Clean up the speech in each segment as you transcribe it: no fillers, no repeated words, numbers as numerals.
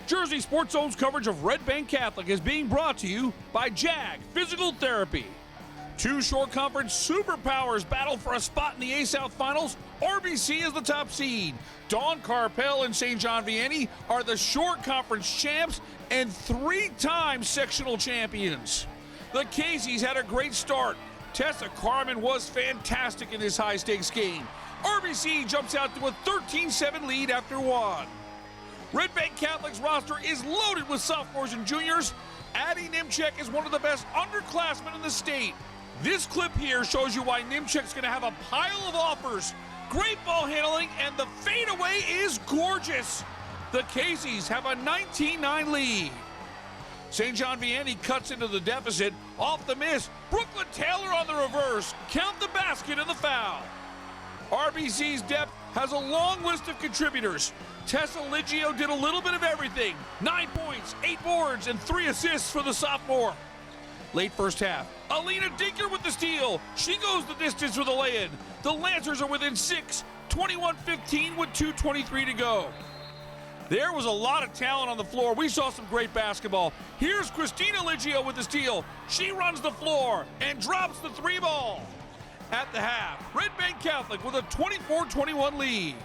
Jersey Sports Zone's coverage of Red Bank Catholic is being brought to you by JAG Physical Therapy. Two short conference superpowers battle for a spot in the A-South Finals. RBC is the top seed. Dawn Carpel and St. John Vianney are the short conference champs and three-time sectional champions. The Caseys had a great start. Tessa Carmen was fantastic in this high-stakes game. RBC jumps out to a 13-7 lead after one. Red Bank Catholic's roster is loaded with sophomores and juniors. Addie Nimchek is one of the best underclassmen in the state. This clip here shows you why Nimchek's going to have a pile of offers. Great ball handling, and the fadeaway is gorgeous. The Caseys have a 19-9 lead. St. John Vianney cuts into the deficit. Off the miss, Brooklyn Taylor on the reverse. Count the basket and the foul. RBC's depth has a long list of contributors. Tessa Liggio did a little bit of everything. 9 points, 8 boards, and 3 assists for the sophomore. Late first half, Alina Dinker with the steal. She goes the distance for the lay-in. The Lancers are within 6, 21-15 with 2:23 to go. There was a lot of talent on the floor. We saw some great basketball. Here's Christina Liggio with the steal. She runs the floor and drops the three ball. At the half, Red Bank Catholic with a 24-21 lead.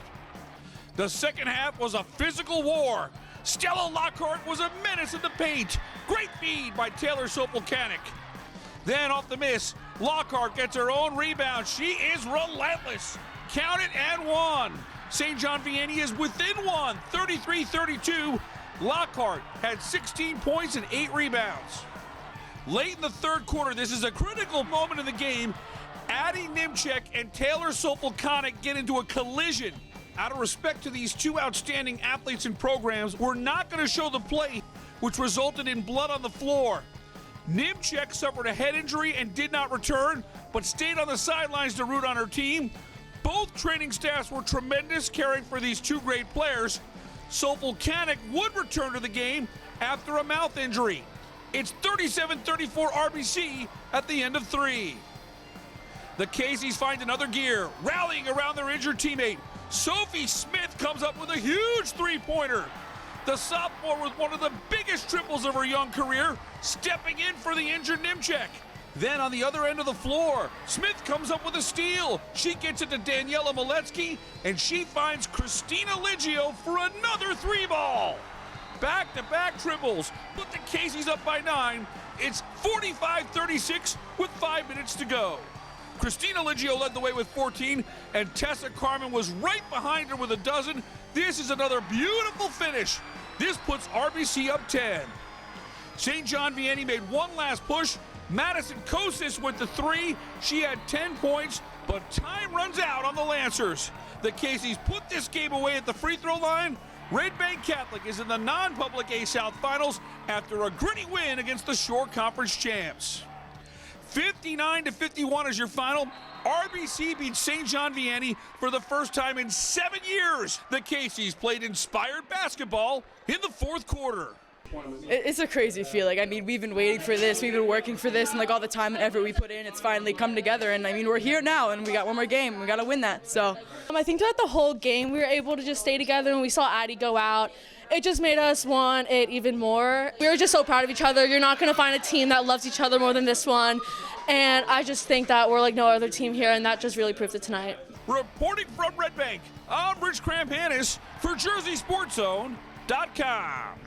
The second half was a physical war. Stella Lockhart was a menace in the paint. Great feed by Taylor Sopolkanik. Then off the miss, Lockhart gets her own rebound. She is relentless. Count it and one. St. John Vianney is within one, 33-32. Lockhart had 16 points and 8 rebounds. Late in the third quarter, this is a critical moment in the game. Addie Nimchek and Taylor Sopolkanik get into a collision. Out of respect to these two outstanding athletes and programs, we're not going to show the play, which resulted in blood on the floor. Nimchek suffered a head injury and did not return, but stayed on the sidelines to root on her team. Both training staffs were tremendous, caring for these two great players. Sopolkanik would return to the game after a mouth injury. It's 37-34 RBC at the end of 3. The Caseys find another gear, rallying around their injured teammate. Sophie Smith comes up with a huge three-pointer. The sophomore with one of the biggest triples of her young career, stepping in for the injured Nimchek. Then on the other end of the floor, Smith comes up with a steal. She gets it to Daniela Maletsky, and she finds Christina Liggio for another three ball. Back-to-back triples, put the Caseys up by 9. It's 45-36 with 5 minutes to go. Christina Liggio led the way with 14, and Tessa Carmen was right behind her with a dozen. This is another beautiful finish. This puts RBC up 10. St. John Vianney made one last push. Madison Kosis went to 3. She had 10 points, but time runs out on the Lancers. The Caseys put this game away at the free throw line. Red Bank Catholic is in the non-public A-South Finals after a gritty win against the Shore Conference champs. 59-51 is your final. RBC beats St. John Vianney for the first time in 7 years. The Caseys played inspired basketball in the fourth quarter. It's a crazy feeling. I mean, we've been waiting for this. We've been working for this, and like all the time and effort we put in, it's finally come together. And I mean, we're here now, and we got one more game. We got to win that. So I think throughout the whole game, we were able to just stay together, and we saw Addie go out. It just made us want it even more. We were just so proud of each other. You're not going to find a team that loves each other more than this one. And I just think that we're like no other team here, and that just really proved it tonight. Reporting from Red Bank, I'm Rich Cramp-Hannis for JerseySportsZone.com.